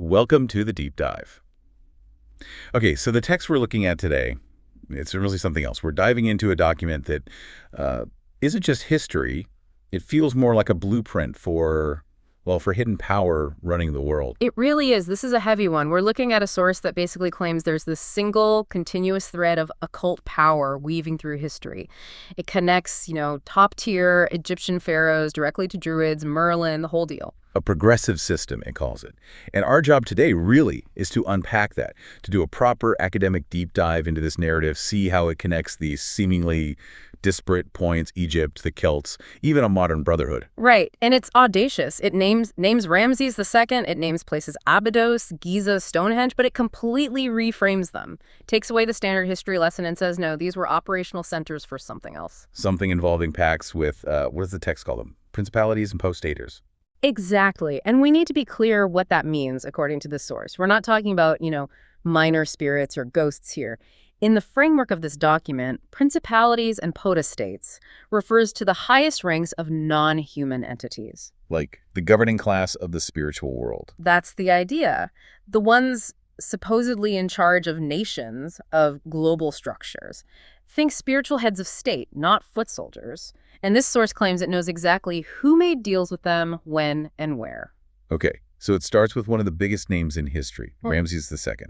Welcome to the deep dive. Okay, so the text we're looking at today, it's really something else. We're diving into a document that uh, isn't just history. It feels more like a blueprint for, well, for hidden power running the world. It really is. This is a heavy one. We're looking at a source that basically claims there's this single continuous thread of occult power weaving through history. It connects, top tier Egyptian pharaohs directly to druids, Merlin, the whole deal. A progressive system, it calls it. And our job today really is to unpack that, to do a proper academic deep dive into this narrative, see how it connects these seemingly disparate points, Egypt, the Celts, even a modern brotherhood. Right. And it's audacious. It names Ramses II, it names places Abydos, Giza, Stonehenge, but it completely reframes them. Takes away the standard history lesson and says, no, these were operational centers for something else. Something involving pacts with, what does the text call them? Principalities and post-staters. Exactly. And we need to be clear what that means, according to the source. We're not talking about, minor spirits or ghosts here. In the framework of this document, principalities and potestates refers to the highest ranks of non-human entities. Like the governing class of the spiritual world. That's the idea. The ones supposedly in charge of nations, of global structures. Think spiritual heads of state, not foot soldiers. And this source claims it knows exactly who made deals with them, when, and where. Okay, so it starts with one of the biggest names in history, Ramses II.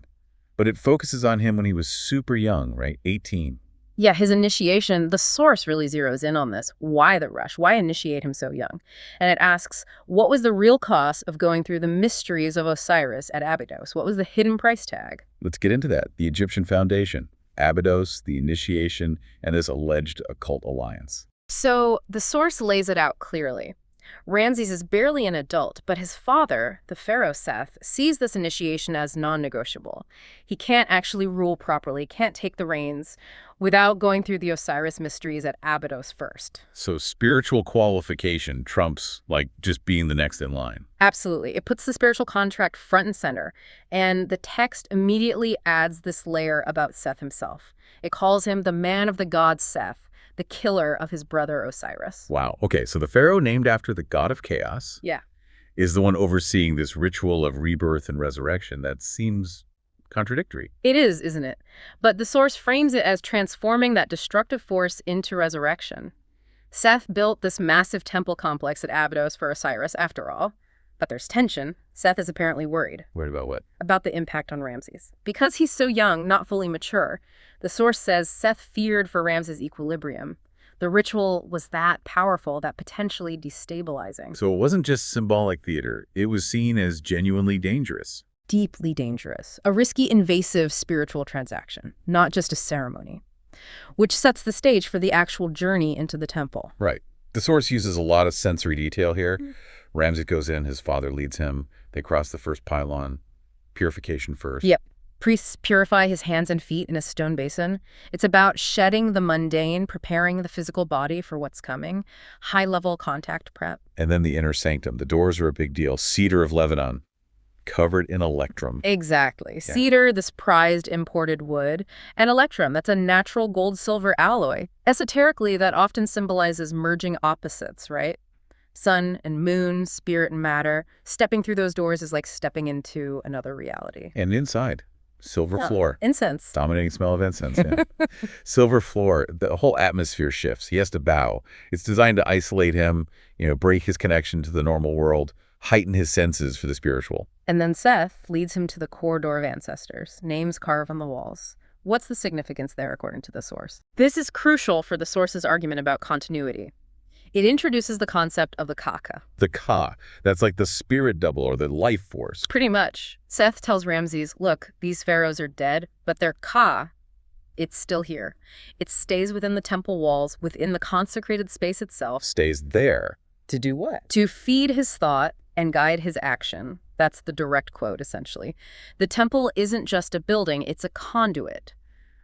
But it focuses on him when he was super young, right? 18. Yeah, his initiation, the source really zeroes in on this. Why the rush? Why initiate him so young? And it asks, what was the real cost of going through the mysteries of Osiris at Abydos? What was the hidden price tag? Let's get into that. The Egyptian foundation, Abydos, the initiation, and this alleged occult alliance. So the source lays it out clearly. Ramses is barely an adult, but his father, the pharaoh Seth, sees this initiation as non-negotiable. He can't actually rule properly, can't take the reins without going through the Osiris mysteries at Abydos first. So spiritual qualification trumps, like, just being the next in line. Absolutely. It puts the spiritual contract front and center, and the text immediately adds this layer about Seth himself. It calls him the man of the gods Seth, the killer of his brother Osiris. Wow. Okay, so the pharaoh named after the god of chaos Yeah. is the one overseeing this ritual of rebirth and resurrection. That seems contradictory. It is, isn't it? But the source frames it as transforming that destructive force into resurrection. Seth built this massive temple complex at Abydos for Osiris, after all. But there's tension. Seth is apparently worried. Worried about what? About the impact on Ramses. Because he's so young, not fully mature, the source says Seth feared for Ramses' equilibrium. The ritual was that powerful, that potentially destabilizing. So it wasn't just symbolic theater. It was seen as genuinely dangerous. Deeply dangerous. A risky, invasive spiritual transaction, not just a ceremony. Which sets the stage for the actual journey into the temple. Right. The source uses a lot of sensory detail here. Ramses goes in, his father leads him. They cross the first pylon. Purification first. Yep. Priests purify his hands and feet in a stone basin. It's about shedding the mundane, preparing the physical body for what's coming. High-level contact prep. And then the inner sanctum. The doors are a big deal. Cedar of Lebanon, covered in electrum. Exactly. Cedar, this prized imported wood, and electrum, that's a natural gold-silver alloy. Esoterically, that often symbolizes merging opposites, right? Sun and moon, spirit and matter. Stepping through those doors is like stepping into another reality. And inside, silver floor. Incense. Dominating smell of incense, yeah. Silver floor, the whole atmosphere shifts. He has to bow. It's designed to isolate him, break his connection to the normal world, heighten his senses for the spiritual. And then Seth leads him to the corridor of ancestors, names carved on the walls. What's the significance there, according to the source? This is crucial for the source's argument about continuity. It introduces the concept of the Kaka. The Ka, that's like the spirit double or the life force. Pretty much. Seth tells Ramses, look, these pharaohs are dead, but their Ka, it's still here. It stays within the temple walls, within the consecrated space itself. Stays there. To do what? To feed his thought and guide his action. That's the direct quote, essentially. The temple isn't just a building, it's a conduit.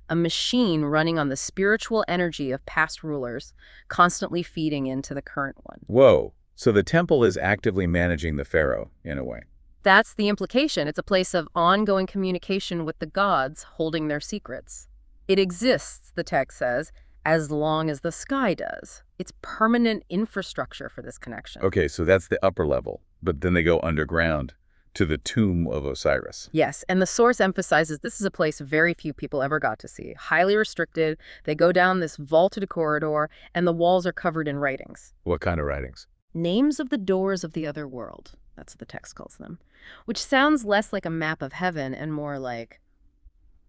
A machine running on the spiritual energy of past rulers, constantly feeding into the current one. Whoa. So the temple is actively managing the pharaoh, in a way. That's the implication. It's a place of ongoing communication with the gods holding their secrets. It exists, the text says, as long as the sky does. It's permanent infrastructure for this connection. Okay, so that's the upper level. But then they go underground to the tomb of Osiris. Yes, and the source emphasizes this is a place very few people ever got to see. Highly restricted, they go down this vaulted corridor, and the walls are covered in writings. What kind of writings? Names of the doors of the other world, that's what the text calls them, which sounds less like a map of heaven and more like,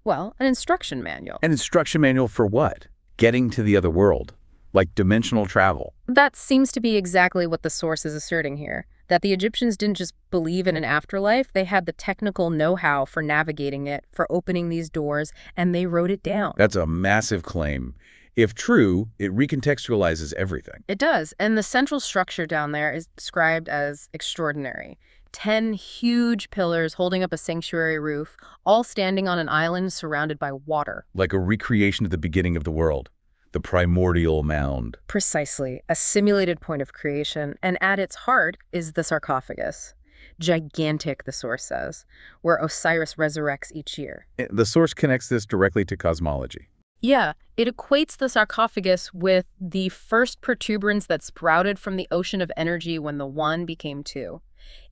well, an instruction manual. An instruction manual for what? Getting to the other world, like dimensional travel. That seems to be exactly what the source is asserting here, that the Egyptians didn't just believe in an afterlife, they had the technical know-how for navigating it, for opening these doors, and they wrote it down. That's a massive claim. If true, it recontextualizes everything. It does, and the central structure down there is described as extraordinary. 10 huge pillars holding up a sanctuary roof, all standing on an island surrounded by water. Like a recreation of the beginning of the world, the primordial mound. Precisely, a simulated point of creation, and at its heart is the sarcophagus. Gigantic, the source says, where Osiris resurrects each year. The source connects this directly to cosmology. Yeah, it equates the sarcophagus with the first protuberance that sprouted from the ocean of energy when the one became two.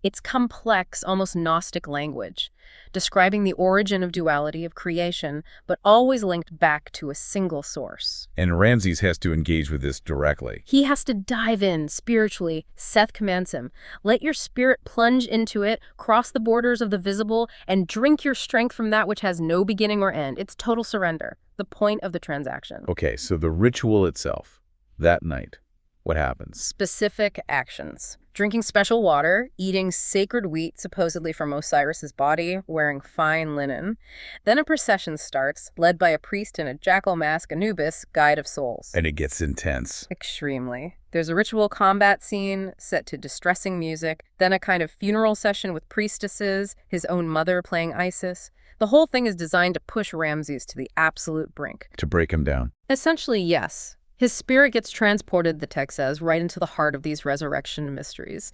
It's complex, almost Gnostic language, describing the origin of duality of creation, but always linked back to a single source. And Ramses has to engage with this directly. He has to dive in spiritually. Seth commands him, let your spirit plunge into it, cross the borders of the visible, and drink your strength from that which has no beginning or end. It's total surrender, the point of the transaction. Okay, so the ritual itself, that night, what happens? Specific actions. Drinking special water, eating sacred wheat supposedly from Osiris's body, wearing fine linen. Then a procession starts, led by a priest in a jackal mask, Anubis, guide of souls. And it gets intense. Extremely. There's a ritual combat scene set to distressing music, then a kind of funeral session with priestesses, his own mother playing Isis. The whole thing is designed to push Ramses to the absolute brink. To break him down. Essentially, yes. His spirit gets transported, the text says, right into the heart of these resurrection mysteries.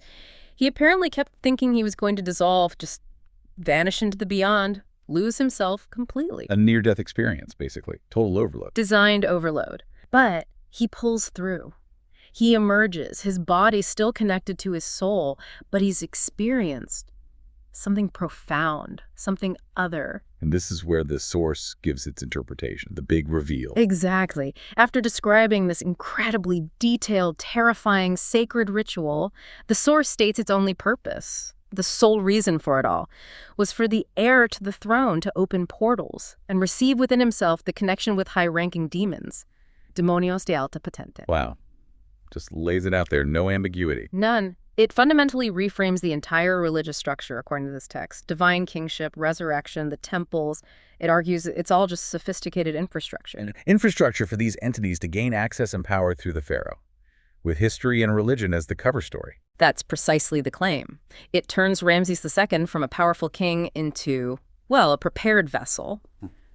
He apparently kept thinking he was going to dissolve, just vanish into the beyond, lose himself completely. A near-death experience, basically. Total overload. Designed overload. But he pulls through. He emerges, his body still connected to his soul, but he's experienced something profound, something other. And this is where the source gives its interpretation, the big reveal. Exactly. After describing this incredibly detailed, terrifying, sacred ritual, the source states its only purpose, the sole reason for it all, was for the heir to the throne to open portals and receive within himself the connection with high-ranking demons. Demonios de alta patente. Wow. Just lays it out there, no ambiguity. None. It fundamentally reframes the entire religious structure, according to this text. Divine kingship, resurrection, the temples. It argues it's all just sophisticated infrastructure. An infrastructure for these entities to gain access and power through the pharaoh, with history and religion as the cover story. That's precisely the claim. It turns Ramses II from a powerful king into, well, a prepared vessel.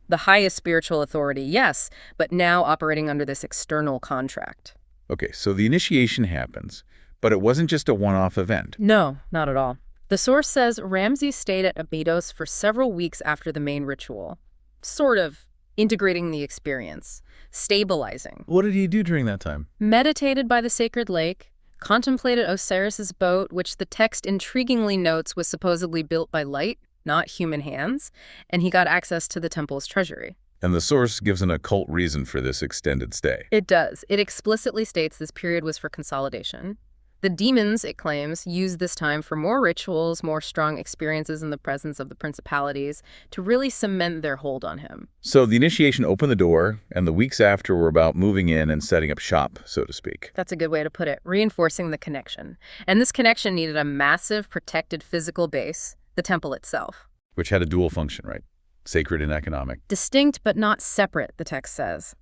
The highest spiritual authority, yes, but now operating under this external contract. Okay, so the initiation happens, but it wasn't just a one-off event. No, not at all. The source says Ramses stayed at Abydos for several weeks after the main ritual, sort of integrating the experience, stabilizing. What did he do during that time? Meditated by the sacred lake, contemplated Osiris's boat, which the text intriguingly notes was supposedly built by light, not human hands, and he got access to the temple's treasury. And the source gives an occult reason for this extended stay. It does. It explicitly states this period was for consolidation. The demons, it claims, used this time for more rituals, more strong experiences in the presence of the principalities, to really cement their hold on him. So the initiation opened the door, and the weeks after were about moving in and setting up shop, so to speak. That's a good way to put it, reinforcing the connection. And this connection needed a massive, protected physical base, the temple itself. Which had a dual function, right? Sacred and economic. Distinct but not separate, the text says.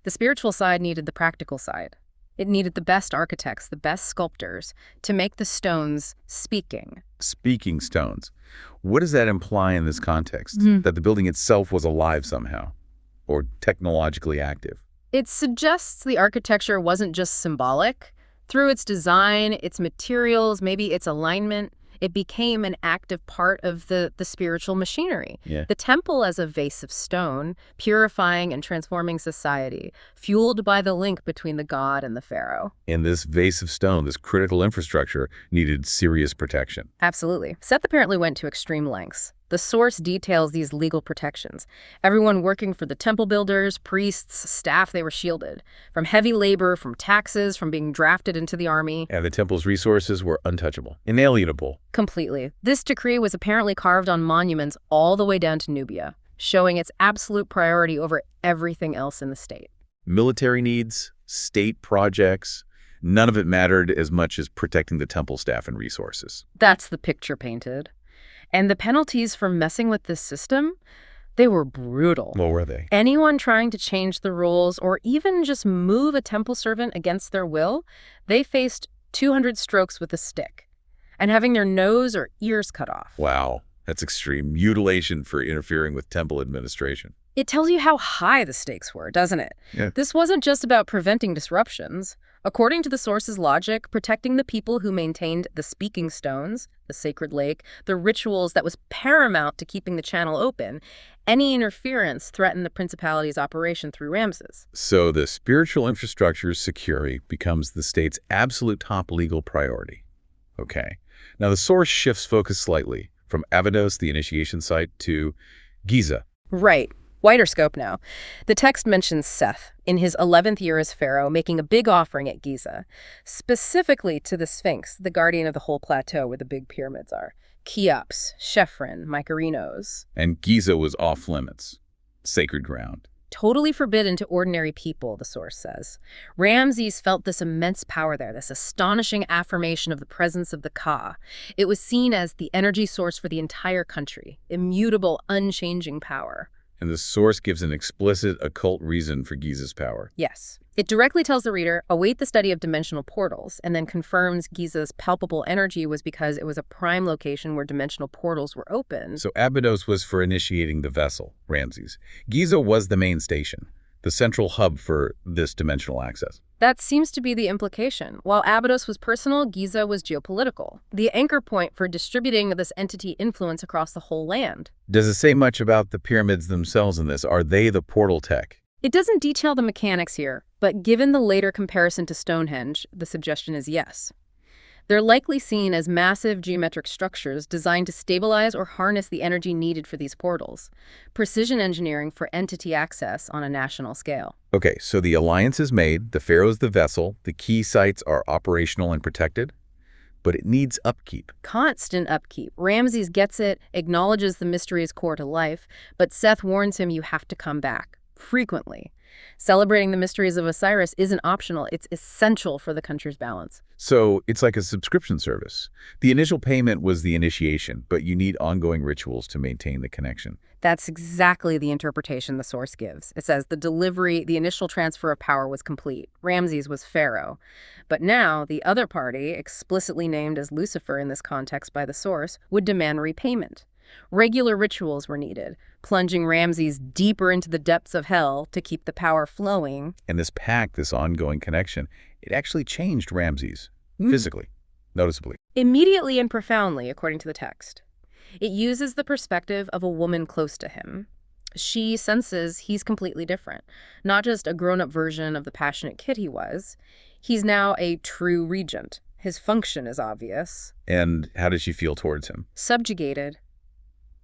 The spiritual side needed the practical side. It needed the best architects, the best sculptors, to make the stones speaking. Speaking stones. What does that imply in this context? That the building itself was alive somehow, or technologically active? It suggests the architecture wasn't just symbolic. Through its design, its materials, maybe its alignment, It became an active part of the spiritual machinery. Yeah. The temple as a vase of stone, purifying and transforming society, fueled by the link between the god and the pharaoh. And this vase of stone, this critical infrastructure, needed serious protection. Absolutely. Seth apparently went to extreme lengths. The source details these legal protections. Everyone working for the temple builders, priests, staff, they were shielded. From heavy labor, from taxes, from being drafted into the army. And the temple's resources were untouchable, inalienable. Completely. This decree was apparently carved on monuments all the way down to Nubia, showing its absolute priority over everything else in the state. Military needs, state projects, none of it mattered as much as protecting the temple staff and resources. That's the picture painted. And the penalties for messing with this system, they were brutal. What were they? Anyone trying to change the rules or even just move a temple servant against their will, they faced 200 strokes with a stick and having their nose or ears cut off. Wow, that's extreme. Mutilation for interfering with temple administration. It tells you how high the stakes were, doesn't it? Yeah. This wasn't just about preventing disruptions. According to the source's logic, protecting the people who maintained the speaking stones, the sacred lake, the rituals that was paramount to keeping the channel open, any interference threatened the principality's operation through Ramses. So the spiritual infrastructure's security becomes the state's absolute top legal priority. Okay. Now the source shifts focus slightly from Abydos, the initiation site, to Giza. Right. Wider scope now. The text mentions Seth, in his 11th year as pharaoh, making a big offering at Giza, specifically to the Sphinx, the guardian of the whole plateau where the big pyramids are. Cheops, Chephren, Mykerinos. And Giza was off limits. Sacred ground. Totally forbidden to ordinary people, the source says. Ramses felt this immense power there, this astonishing affirmation of the presence of the Ka. It was seen as the energy source for the entire country, immutable, unchanging power. And the source gives an explicit occult reason for Giza's power. Yes. It directly tells the reader, await the study of dimensional portals, and then confirms Giza's palpable energy was because it was a prime location where dimensional portals were open. So Abydos was for initiating the vessel, Ramses. Giza was the main station, the central hub for this dimensional access. That seems to be the implication. While Abydos was personal, Giza was geopolitical, the anchor point for distributing this entity influence across the whole land. Does it say much about the pyramids themselves in this? Are they the portal tech? It doesn't detail the mechanics here, but given the later comparison to Stonehenge, the suggestion is yes. They're likely seen as massive geometric structures designed to stabilize or harness the energy needed for these portals. Precision engineering for entity access on a national scale. Okay, so the alliance is made, the pharaoh's the vessel, the key sites are operational and protected, but it needs upkeep. Constant upkeep. Ramses gets it, acknowledges the mystery is core to life, but Seth warns him you have to come back. Frequently. Celebrating the mysteries of Osiris isn't optional, it's essential for the country's balance. So it's like a subscription service. The initial payment was the initiation, but you need ongoing rituals to maintain the connection. That's exactly the interpretation the source gives. It says the initial transfer of power was complete. Ramses was pharaoh. But now, the other party, explicitly named as Lucifer in this context by the source, would demand repayment. Regular rituals were needed, plunging Ramses deeper into the depths of hell to keep the power flowing. And this pact, this ongoing connection, it actually changed Ramses, physically, noticeably. Immediately and profoundly, according to the text. It uses the perspective of a woman close to him. She senses he's completely different, not just a grown-up version of the passionate kid he was. He's now a true regent. His function is obvious. And how did she feel towards him? Subjugated.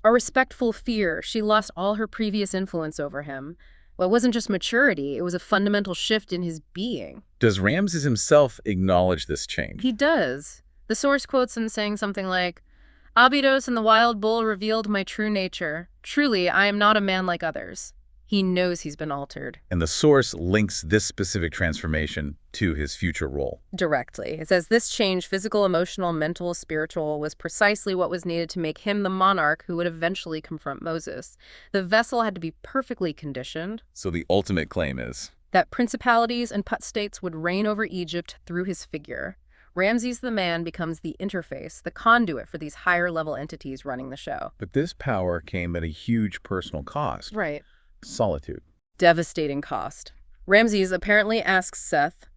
A respectful fear. She lost all her previous influence over him. Well, it wasn't just maturity, it was a fundamental shift in his being. Does Ramses himself acknowledge this change? He does. The source quotes him saying something like, Abydos and the wild bull revealed my true nature. Truly, I am not a man like others. He knows he's been altered. And the source links this specific transformation to his future role. Directly. It says this change, physical, emotional, mental, spiritual, was precisely what was needed to make him the monarch who would eventually confront Moses. The vessel had to be perfectly conditioned. So the ultimate claim is that principalities and put states would reign over Egypt through his figure. Ramses the man becomes the interface, the conduit for these higher-level entities running the show. But this power came at a huge personal cost. Right. Solitude. Devastating cost. Ramses apparently asks Seth,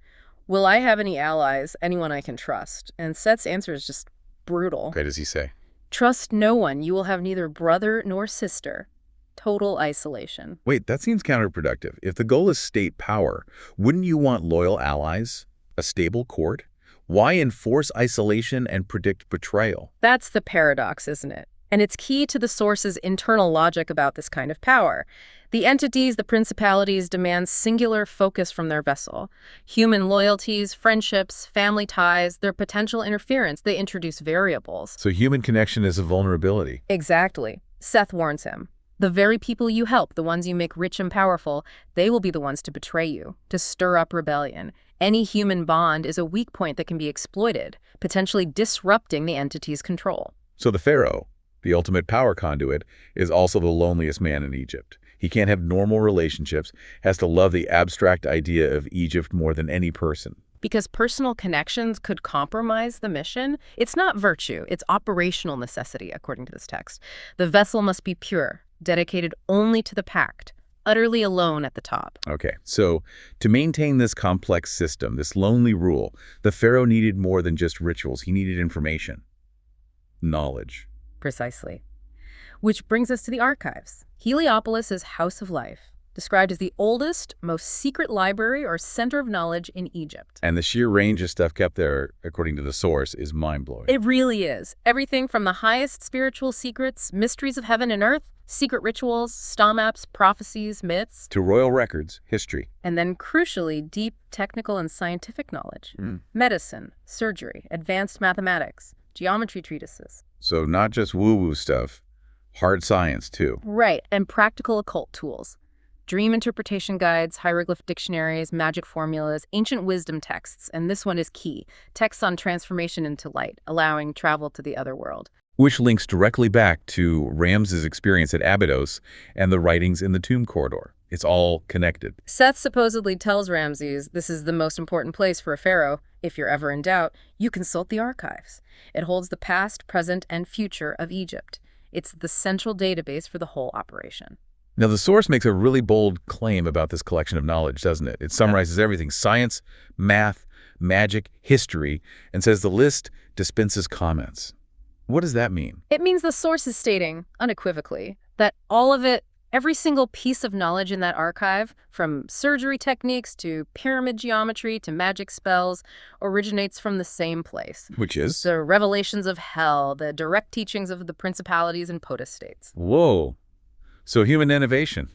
will I have any allies, anyone I can trust? And Seth's answer is just brutal. Okay, does he say? Trust no one. You will have neither brother nor sister. Total isolation. Wait, that seems counterproductive. If the goal is state power, wouldn't you want loyal allies? A stable court? Why enforce isolation and predict betrayal? That's the paradox, isn't it? And it's key to the source's internal logic about this kind of power. The entities, the principalities, demand singular focus from their vessel. Human loyalties, friendships, family ties, their potential interference, they introduce variables. So human connection is a vulnerability. Exactly. Seth warns him. The very people you help, the ones you make rich and powerful, they will be the ones to betray you, to stir up rebellion. Any human bond is a weak point that can be exploited, potentially disrupting the entity's control. So the pharaoh, the ultimate power conduit, is also the loneliest man in Egypt. He can't have normal relationships, has to love the abstract idea of Egypt more than any person. Because personal connections could compromise the mission, it's not virtue, it's operational necessity, according to this text. The vessel must be pure, dedicated only to the pact, utterly alone at the top. Okay, so to maintain this complex system, this lonely rule, the pharaoh needed more than just rituals. He needed information, knowledge. Precisely. Which brings us to the archives. Heliopolis is House of Life, described as the oldest, most secret library or center of knowledge in Egypt. And the sheer range of stuff kept there, according to the source, is mind-blowing. It really is. Everything from the highest spiritual secrets, mysteries of heaven and earth, secret rituals, star maps, prophecies, myths, To royal records, history. and then crucially, deep technical and scientific knowledge. Medicine, surgery, advanced mathematics, geometry treatises. So not just woo-woo stuff, hard science too. Right, and practical occult tools. Dream interpretation guides, hieroglyph dictionaries, magic formulas, ancient wisdom texts, and this one is key, texts on transformation into light, allowing travel to the other world. Which links directly back to Ramses' experience at Abydos and the writings in the tomb corridor. It's all connected. Seth supposedly tells Ramses this is the most important place for a pharaoh. If you're ever in doubt, you consult the archives. It holds the past, present, and future of Egypt. It's the central database for the whole operation. Now, the source makes a really bold claim about this collection of knowledge, doesn't it? It summarizes everything: science, math, magic, history, and says the list dispenses comments. What does that mean? It means the source is stating, unequivocally, that all of it, every single piece of knowledge in that archive, from surgery techniques to pyramid geometry to magic spells, originates from the same place. Which is? The revelations of hell, the direct teachings of the principalities and potestates. Whoa. So human innovation,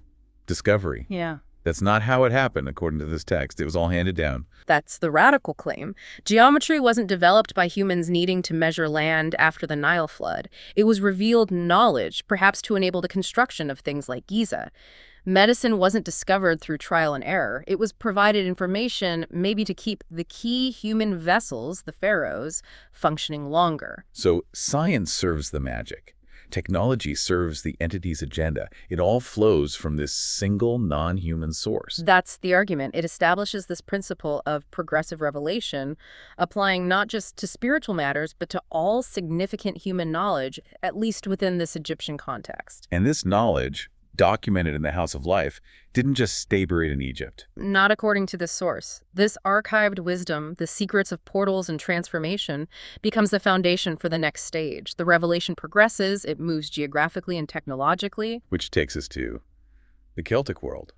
discovery. Yeah. That's not how it happened, according to this text. It was all handed down. That's the radical claim. Geometry wasn't developed by humans needing to measure land after the Nile flood. It was revealed knowledge, perhaps to enable the construction of things like Giza. Medicine wasn't discovered through trial and error. It was provided information maybe to keep the key human vessels, the pharaohs, functioning longer. So science serves the magic. Technology serves the entity's agenda. It all flows from this single non-human source. That's the argument. It establishes this principle of progressive revelation, applying not just to spiritual matters, but to all significant human knowledge, at least within this Egyptian context. And this knowledge, documented in the House of Life, didn't just stay buried in Egypt. Not according to this source. This archived wisdom, the secrets of portals and transformation, becomes the foundation for the next stage. The revelation progresses, it moves geographically and technologically. Which takes us to the Celtic world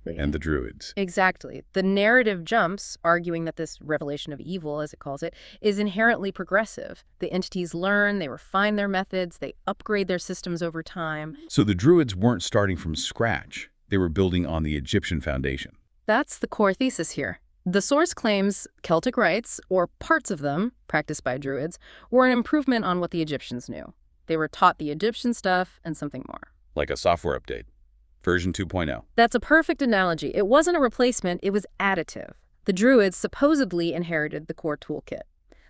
and the Druids. Exactly. The narrative jumps, arguing that this revelation of evil, as it calls it, is inherently progressive. The entities learn, they refine their methods, they upgrade their systems over time. So the Druids weren't starting from scratch. They were building on the Egyptian foundation. That's the core thesis here. The source claims Celtic rites, or parts of them, practiced by Druids, were an improvement on what the Egyptians knew. They were taught the Egyptian stuff and something more. Like a software update. Version 2.0. That's a perfect analogy. It wasn't a replacement, it was additive. The Druids supposedly inherited the core toolkit.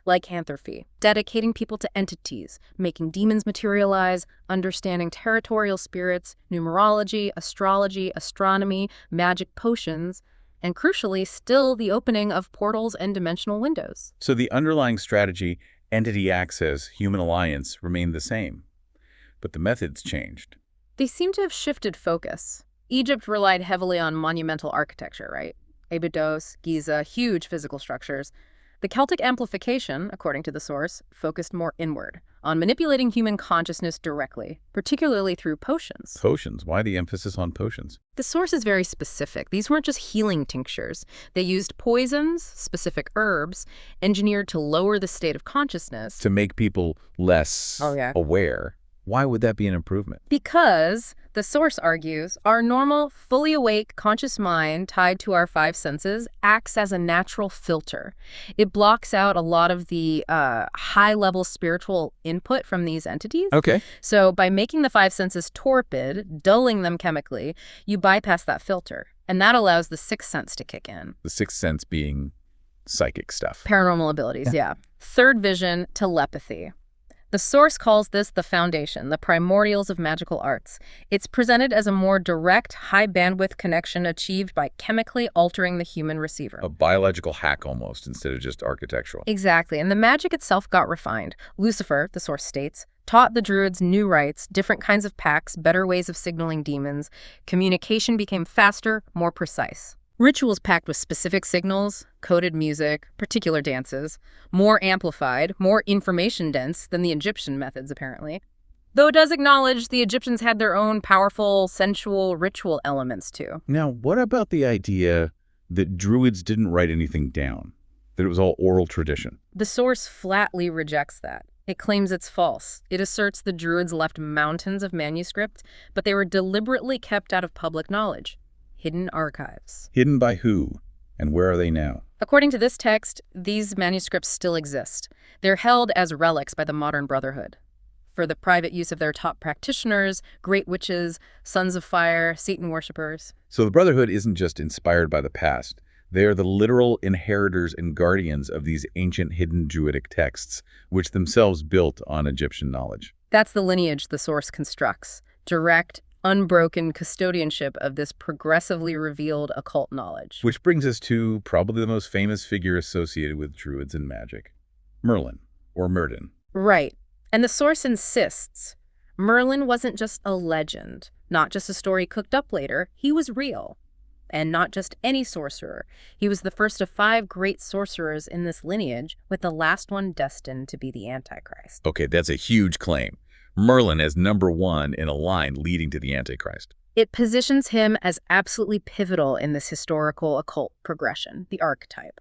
Lycanthropy, dedicating people to entities, making demons materialize, understanding territorial spirits, numerology, astrology, astronomy, magic potions, and crucially, still the opening of portals and dimensional windows. So the underlying strategy, entity access, human alliance, remained the same. But the methods changed. They seem to have shifted focus. Egypt relied heavily on monumental architecture, right? Abydos, Giza, huge physical structures. The Celtic amplification, according to the source, focused more inward, on manipulating human consciousness directly, particularly through potions. Potions. Why the emphasis on potions? The source is very specific. These weren't just healing tinctures. They used poisons, specific herbs, engineered to lower the state of consciousness. To make people less aware. Why would that be an improvement? Because, the source argues, our normal, fully awake, conscious mind tied to our five senses acts as a natural filter. It blocks out a lot of the high-level spiritual input from these entities. Okay. So by making the five senses torpid, dulling them chemically, you bypass that filter. And that allows the sixth sense to kick in. The sixth sense being psychic stuff. Paranormal abilities, yeah. Third vision, telepathy. The source calls this the foundation, the primordials of magical arts. It's presented as a more direct, high-bandwidth connection achieved by chemically altering the human receiver. A biological hack almost, instead of just architectural. Exactly, and the magic itself got refined. Lucifer, the source states, taught the druids new rites, different kinds of pacts, better ways of signaling demons. Communication became faster, more precise. Rituals packed with specific signals, coded music, particular dances, more amplified, more information-dense than the Egyptian methods, apparently. Though it does acknowledge the Egyptians had their own powerful, sensual ritual elements, too. Now, what about the idea that druids didn't write anything down? That it was all oral tradition? The source flatly rejects that. It claims it's false. It asserts the druids left mountains of manuscript, but they were deliberately kept out of public knowledge. Hidden archives. Hidden by who? And where are they now? According to this text, these manuscripts still exist. They're held as relics by the modern Brotherhood for the private use of their top practitioners, great witches, sons of fire, Satan worshippers. So the Brotherhood isn't just inspired by the past. They are the literal inheritors and guardians of these ancient hidden Druidic texts, which themselves built on Egyptian knowledge. That's the lineage the source constructs. Direct, unbroken custodianship of this progressively revealed occult knowledge. Which brings us to probably the most famous figure associated with Druids and magic, Merlin, or Myrddin. Right. And the source insists Merlin wasn't just a legend, not just a story cooked up later. He was real. And not just any sorcerer. He was the first of 5 great sorcerers in this lineage, with the last one destined to be the Antichrist. Okay, that's a huge claim. Merlin as #1 in a line leading to the Antichrist. It positions him as absolutely pivotal in this historical occult progression, the archetype.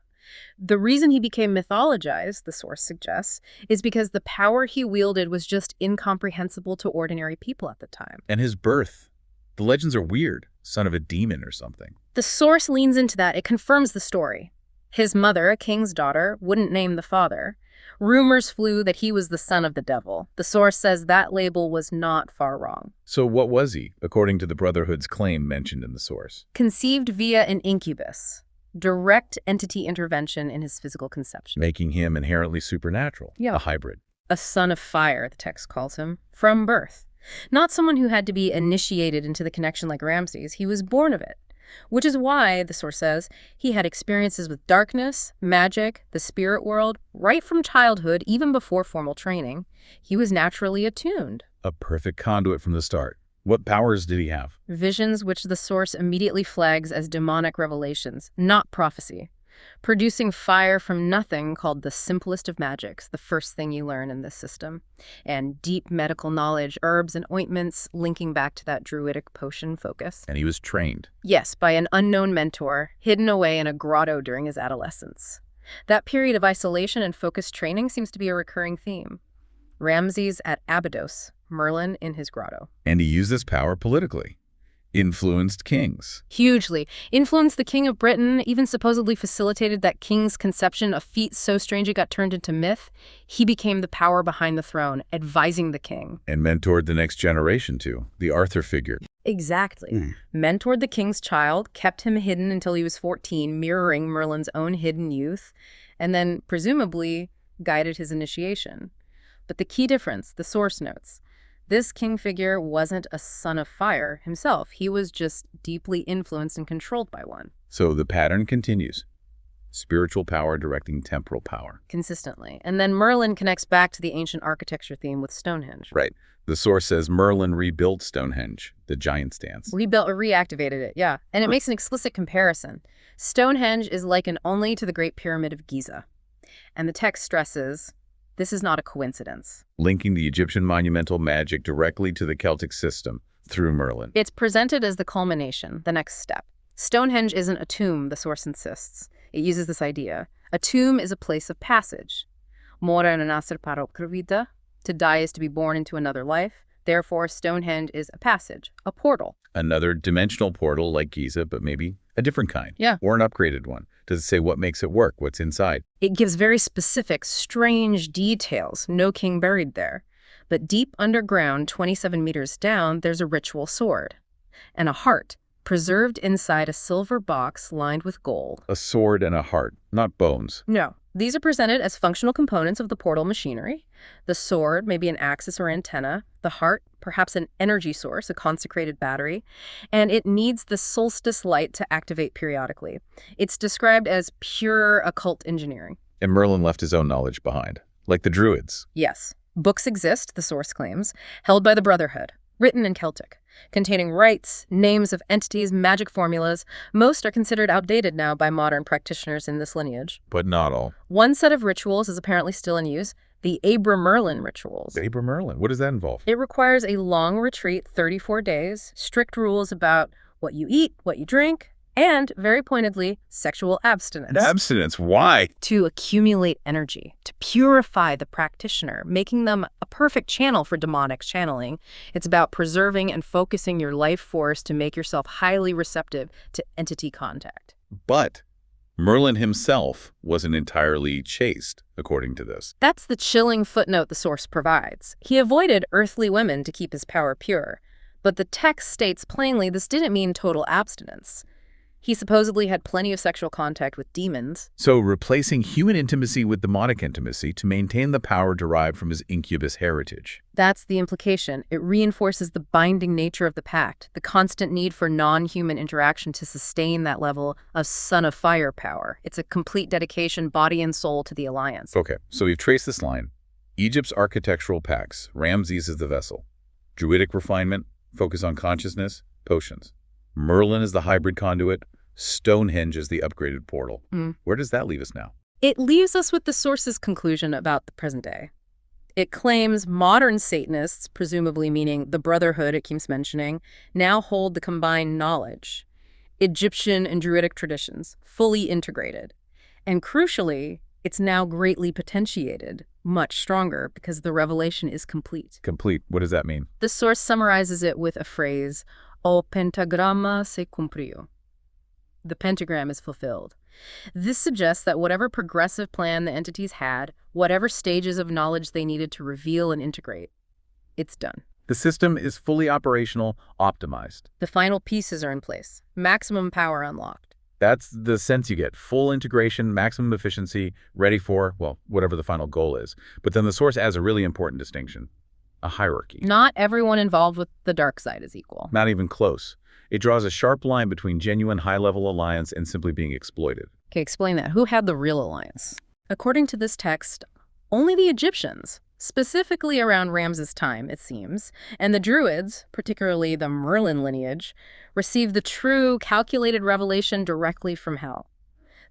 The reason he became mythologized, the source suggests, is because the power he wielded was just incomprehensible to ordinary people at the time. And his birth. The legends are weird. Son of a demon or something. The source leans into that. It confirms the story. His mother, a king's daughter, wouldn't name the father. Rumors flew that he was the son of the devil. The source says that label was not far wrong. So what was he, according to the Brotherhood's claim mentioned in the source? Conceived via an incubus. Direct entity intervention in his physical conception. Making him inherently supernatural. Yeah. A hybrid. A son of fire, the text calls him, from birth. Not someone who had to be initiated into the connection like Ramses. He was born of it. Which is why, the source says, he had experiences with darkness, magic, the spirit world, right from childhood, even before formal training. He was naturally attuned. A perfect conduit from the start. What powers did he have? Visions which the source immediately flags as demonic revelations, not prophecy. Producing fire from nothing, called the simplest of magics, the first thing you learn in this system. And deep medical knowledge, herbs and ointments, linking back to that druidic potion focus. And he was trained. Yes, by an unknown mentor, hidden away in a grotto during his adolescence. That period of isolation and focused training seems to be a recurring theme. Ramses at Abydos, Merlin in his grotto. And he used this power politically. Influenced kings. Hugely. Influenced the king of Britain, even supposedly facilitated that king's conception, a feat so strange it got turned into myth. He became the power behind the throne, advising the king. And mentored the next generation too, the Arthur figure. Exactly. Mentored the king's child, kept him hidden until he was 14, mirroring Merlin's own hidden youth, and then, presumably, guided his initiation. But the key difference, the source notes, this king figure wasn't a son of fire himself. He was just deeply influenced and controlled by one. So the pattern continues. Spiritual power directing temporal power. Consistently. And then Merlin connects back to the ancient architecture theme with Stonehenge. Right. The source says Merlin rebuilt Stonehenge, the giant's dance. Rebuilt or reactivated it, yeah. And it makes an explicit comparison. Stonehenge is likened only to the Great Pyramid of Giza. And the text stresses, this is not a coincidence. Linking the Egyptian monumental magic directly to the Celtic system through Merlin. It's presented as the culmination, the next step. Stonehenge isn't a tomb, the source insists. It uses this idea. A tomb is a place of passage. Mora nascer para outra vida. To die is to be born into another life. Therefore, Stonehenge is a passage, a portal. Another dimensional portal like Giza, but maybe a different kind. Yeah. Or an upgraded one. Does it say what makes it work, what's inside? It gives very specific, strange details. No king buried there. But deep underground, 27 meters down, there's a ritual sword and a heart, preserved inside a silver box lined with gold. A sword and a heart, not bones. No. These are presented as functional components of the portal machinery. The sword, maybe an axis or antenna. The heart, perhaps an energy source, a consecrated battery. And it needs the solstice light to activate periodically. It's described as pure occult engineering. And Merlin left his own knowledge behind, like the Druids. Yes. Books exist, the source claims, held by the Brotherhood, written in Celtic, containing rites, names of entities, magic formulas. Most are considered outdated now by modern practitioners in this lineage. But not all. One set of rituals is apparently still in use, the Abram Merlin rituals. Abram Merlin, what does that involve? It requires a long retreat, 34 days, strict rules about what you eat, what you drink, and, very pointedly, sexual abstinence. Abstinence, why? To accumulate energy, to purify the practitioner, making them a perfect channel for demonic channeling. It's about preserving and focusing your life force to make yourself highly receptive to entity contact. But Merlin himself wasn't entirely chaste, according to this. That's the chilling footnote the source provides. He avoided earthly women to keep his power pure. But the text states plainly this didn't mean total abstinence. He supposedly had plenty of sexual contact with demons. So replacing human intimacy with demonic intimacy to maintain the power derived from his incubus heritage. That's the implication. It reinforces the binding nature of the pact, the constant need for non-human interaction to sustain that level of son of fire power. It's a complete dedication, body and soul, to the alliance. Okay, so we've traced this line. Egypt's architectural pacts, Ramses is the vessel. Druidic refinement, focus on consciousness, potions. Merlin is the hybrid conduit. Stonehenge is the upgraded portal. Where does that leave us now? It leaves us with the source's conclusion about the present day. It claims modern Satanists, presumably meaning the Brotherhood it keeps mentioning, now hold the combined knowledge, Egyptian and Druidic traditions, fully integrated. And crucially, it's now greatly potentiated, much stronger, because the revelation is complete. Complete. What does that mean? The source summarizes it with a phrase, O pentagramma se cumpriu. The pentagram is fulfilled. This suggests that whatever progressive plan the entities had, whatever stages of knowledge they needed to reveal and integrate, it's done. The system is fully operational, optimized. The final pieces are in place. Maximum power unlocked. That's the sense you get. Full integration, maximum efficiency, ready for, well, whatever the final goal is. But then the source adds a really important distinction. A hierarchy. Not everyone involved with the dark side is equal. Not even close. It draws a sharp line between genuine high-level alliance and simply being exploited. Okay, explain that. Who had the real alliance? According to this text, only the Egyptians, specifically around Ramses' time, it seems, and the Druids, particularly the Merlin lineage, received the true, calculated revelation directly from hell.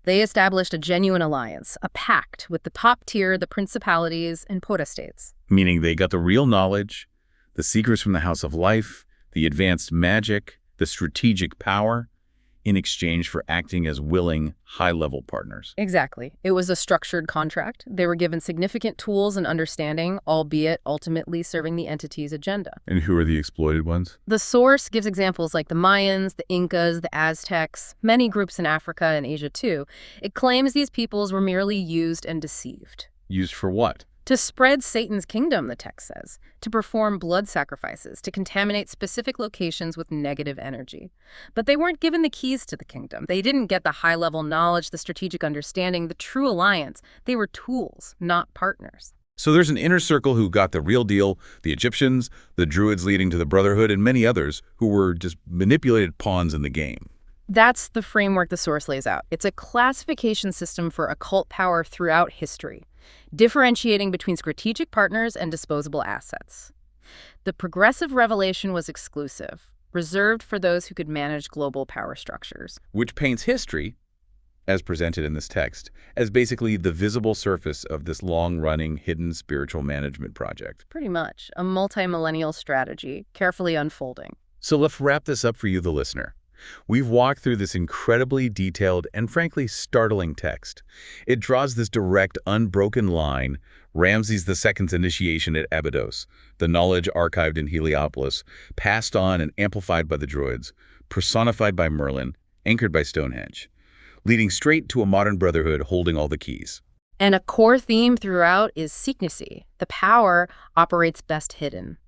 They established a genuine alliance, a pact with the top tier, the principalities, and potestates. Meaning they got the real knowledge, the secrets from the House of Life, the advanced magic, the strategic power, in exchange for acting as willing, high-level partners. Exactly. It was a structured contract. They were given significant tools and understanding, albeit ultimately serving the entity's agenda. And who are the exploited ones? The source gives examples like the Mayans, the Incas, the Aztecs, many groups in Africa and Asia too. It claims these peoples were merely used and deceived. Used for what? To spread Satan's kingdom, the text says, to perform blood sacrifices, to contaminate specific locations with negative energy. But they weren't given the keys to the kingdom. They didn't get the high-level knowledge, the strategic understanding, the true alliance. They were tools, not partners. So there's an inner circle who got the real deal, the Egyptians, the Druids leading to the Brotherhood, and many others who were just manipulated pawns in the game. That's the framework the source lays out. It's a classification system for occult power throughout history, differentiating between strategic partners and disposable assets. The progressive revelation was exclusive, reserved for those who could manage global power structures. Which paints history as presented in this text, as basically the visible surface of this long-running, hidden spiritual management project. Pretty much. A multi-millennial strategy, carefully unfolding. So let's wrap this up for you, the listener. We've walked through this incredibly detailed and frankly startling text. It draws this direct, unbroken line, Ramses II's initiation at Abydos, the knowledge archived in Heliopolis, passed on and amplified by the Druids, personified by Merlin, anchored by Stonehenge, leading straight to a modern brotherhood holding all the keys. And a core theme throughout is secrecy. The power operates best hidden.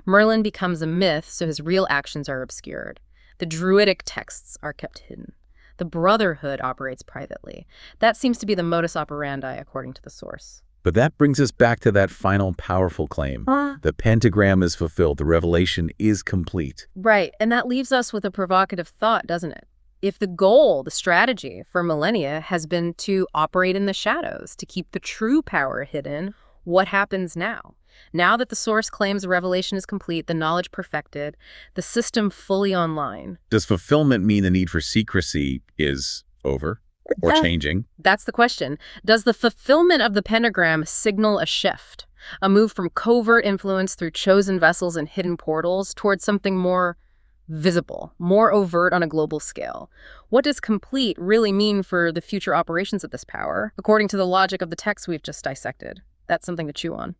Merlin becomes a myth, so his real actions are obscured. The Druidic texts are kept hidden. The Brotherhood operates privately. That seems to be the modus operandi, according to the source. But that brings us back to that final powerful claim. The pentagram is fulfilled. The revelation is complete. Right, and that leaves us with a provocative thought, doesn't it? If the goal, the strategy for millennia has been to operate in the shadows, to keep the true power hidden, what happens now? Now that the source claims the revelation is complete, the knowledge perfected, the system fully online. Does fulfillment mean the need for secrecy is over or changing? That's the question. Does the fulfillment of the pentagram signal a shift? A move from covert influence through chosen vessels and hidden portals towards something more visible, more overt on a global scale? What does complete really mean for the future operations of this power, according to the logic of the text we've just dissected? That's something to chew on.